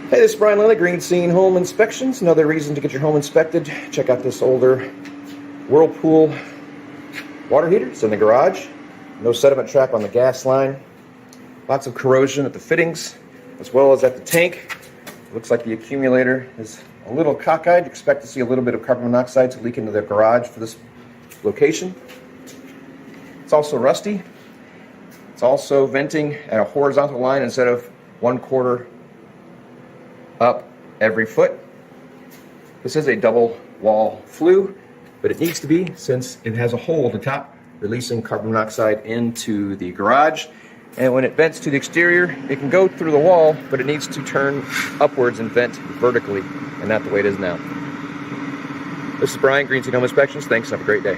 Hey, this is Brian Lilly, Green Scene Home Inspections. Another reason to get your home inspected. Check out this older Whirlpool water heater. It's in the garage. No sediment trap on the gas line. Lots of corrosion at the fittings as well as at the tank. Looks like the accumulator is a little cockeyed. Expect to see a little bit of carbon monoxide to leak into the garage for this location. It's also rusty. It's also venting at a horizontal line instead of 1/4 up every foot. This is a double wall flue, but it needs to be since it has a hole at the top, releasing carbon monoxide into the garage. And when it vents to the exterior, it can go through the wall, but it needs to turn upwards and vent vertically, and not the way it is now. This is Brian, Green Scene Home Inspections. Thanks, have a great day.